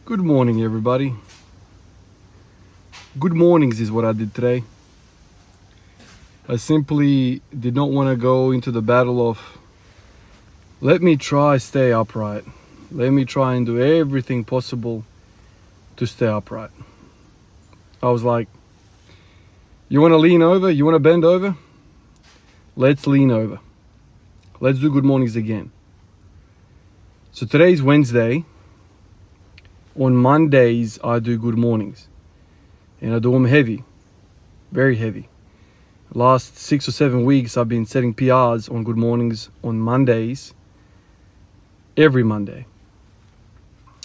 Good morning, everybody. Good mornings is what I did today. I simply did not want to go into the battle of let me try stay upright. Let me try and do everything possible to stay upright. I was like, you want to lean over? You want to bend over? Let's lean over. Let's do good mornings again. So today's Wednesday. On Mondays, I do good mornings. And I do them heavy. Very heavy. Last 6 or 7 weeks, I've been setting PRs on good mornings on Mondays. Every Monday.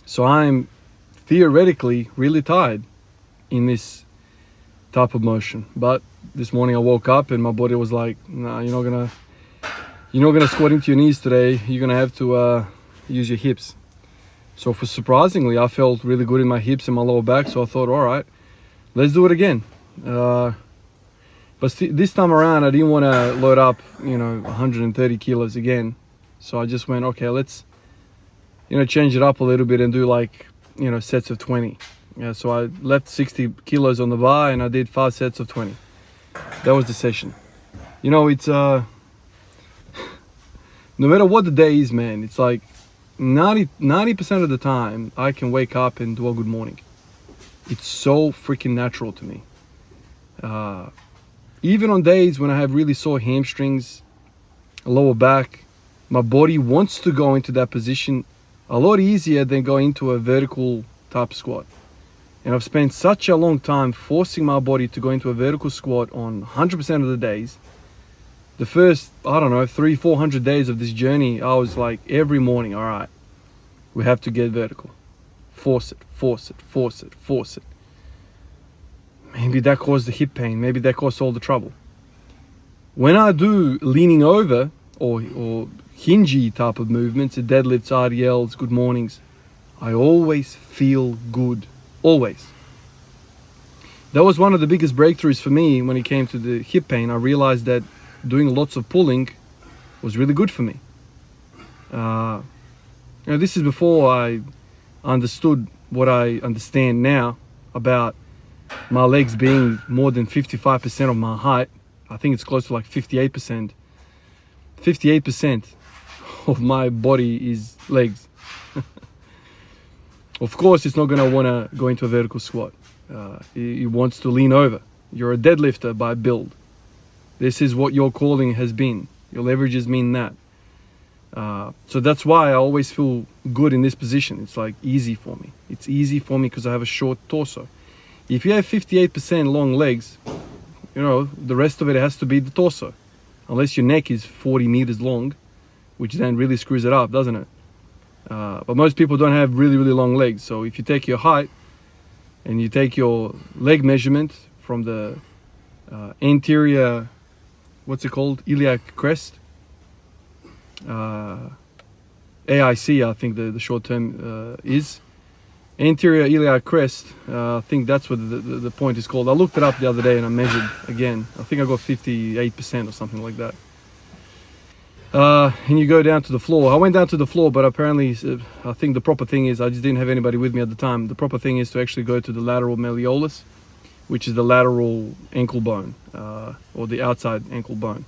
So I'm theoretically really tired in this type of motion. But this morning I woke up and my body was like, nah, you're not gonna squat into your knees today. You're gonna have to use your hips. So surprisingly, I felt really good in my hips and my lower back. So I thought, all right, let's do it again. But this time around, I didn't want to load up, 130 kilos again. So I just went, okay, let's, change it up a little bit and do sets of 20. Yeah, so I left 60 kilos on the bar and I did 5 sets of 20. That was the session. It's, no matter what the day is, man, it's like 90% of the time I can wake up and do a good morning. It's so freaking natural to me. Even on days when I have really sore hamstrings, lower back, my body wants to go into that position a lot easier than go into a vertical type squat. And I've spent such a long time forcing my body to go into a vertical squat on 100% of the days. The first, 300-400 days of this journey, I was like every morning, all right, we have to get vertical. Force it, force it, force it, force it. Maybe that caused the hip pain. Maybe that caused all the trouble. When I do leaning over or hingy type of movements, deadlifts, RDLs, good mornings, I always feel good. Always. That was one of the biggest breakthroughs for me when it came to the hip pain. I realized that doing lots of pulling was really good for me. This is before I understood what I understand now about my legs being more than 55% of my height. I think it's close to like 58%. 58% of my body is legs. Of course, it's not going to want to go into a vertical squat. It wants to lean over. You're a deadlifter by build. This is what your calling has been. Your leverages mean that. So that's why I always feel good in this position. It's like easy for me. It's easy for me because I have a short torso. If you have 58% long legs, the rest of it has to be the torso. Unless your neck is 40 meters long, which then really screws it up, doesn't it? But most people don't have really, really long legs. So if you take your height and you take your leg measurement from the anterior, what's it called? Iliac crest. AIC, I think the short term is. Anterior iliac crest, I think that's what the point is called. I looked it up the other day and I measured again. I think I got 58% or something like that. And you go down to the floor. I went down to the floor, but apparently I think the proper thing is, I just didn't have anybody with me at the time. The proper thing is to actually go to the lateral malleolus, which is the lateral ankle bone, or the outside ankle bone.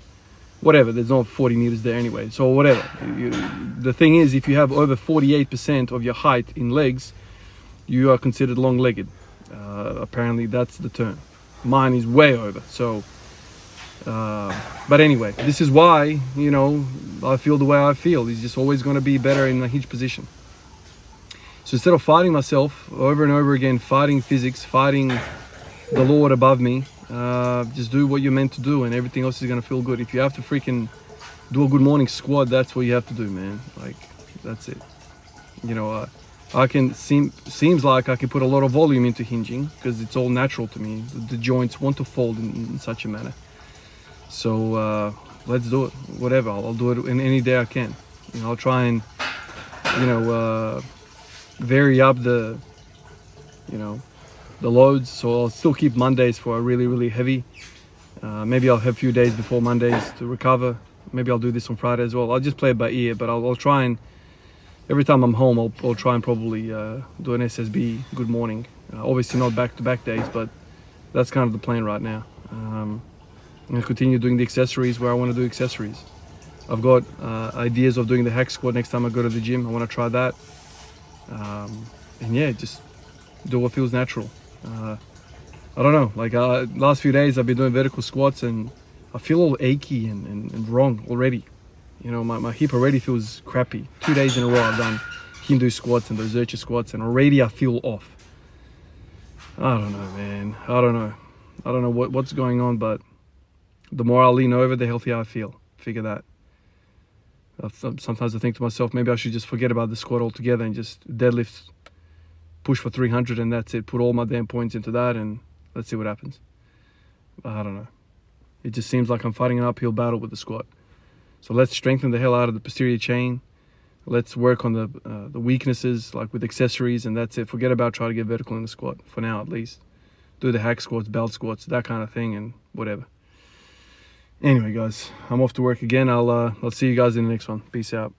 Whatever, there's not 40 meters there anyway. So whatever. The thing is, if you have over 48% of your height in legs, you are considered long-legged. Apparently that's the term. Mine is way over. So, but anyway, this is why, I feel the way I feel. It's just always going to be better in a hinge position. So instead of fighting myself over and over again, fighting physics, fighting the Lord above me, just do what you're meant to do and everything else is going to feel good. If you have to freaking do a good morning squat, that's what you have to do, man. Like, that's it. Seems like I can put a lot of volume into hinging because it's all natural to me. The joints want to fold in such a manner. So let's do it. Whatever, I'll do it in any day I can. I'll try and vary up the loads. So I'll still keep Mondays for a really, really heavy. Maybe I'll have a few days before Mondays to recover. Maybe I'll do this on Friday as well. I'll just play it by ear, but I'll try and every time I'm home, I'll try and probably do an SSB good morning. Obviously not back-to-back days, but that's kind of the plan right now. I'm going to continue doing the accessories where I want to do accessories. I've got ideas of doing the hack squat next time I go to the gym. I want to try that. And yeah, just do what feels natural. I don't know, like last few days I've been doing vertical squats and I feel all achy and wrong already. You know, my hip already feels crappy. 2 days in a row I've done Hindu squats and those Zercher squats and already I feel off. I don't know, man. I don't know what's going on, but the more I lean over, the healthier I feel. Figure that. Sometimes I think to myself, maybe I should just forget about the squat altogether and just deadlift, push for 300 and that's it. Put all my damn points into that and let's see what happens. I don't know. It just seems like I'm fighting an uphill battle with the squat. So let's strengthen the hell out of the posterior chain. Let's work on the weaknesses, like with accessories, and that's it. Forget about trying to get vertical in the squat, for now at least. Do the hack squats, belt squats, that kind of thing, and whatever. Anyway, guys, I'm off to work again. I'll see you guys in the next one. Peace out.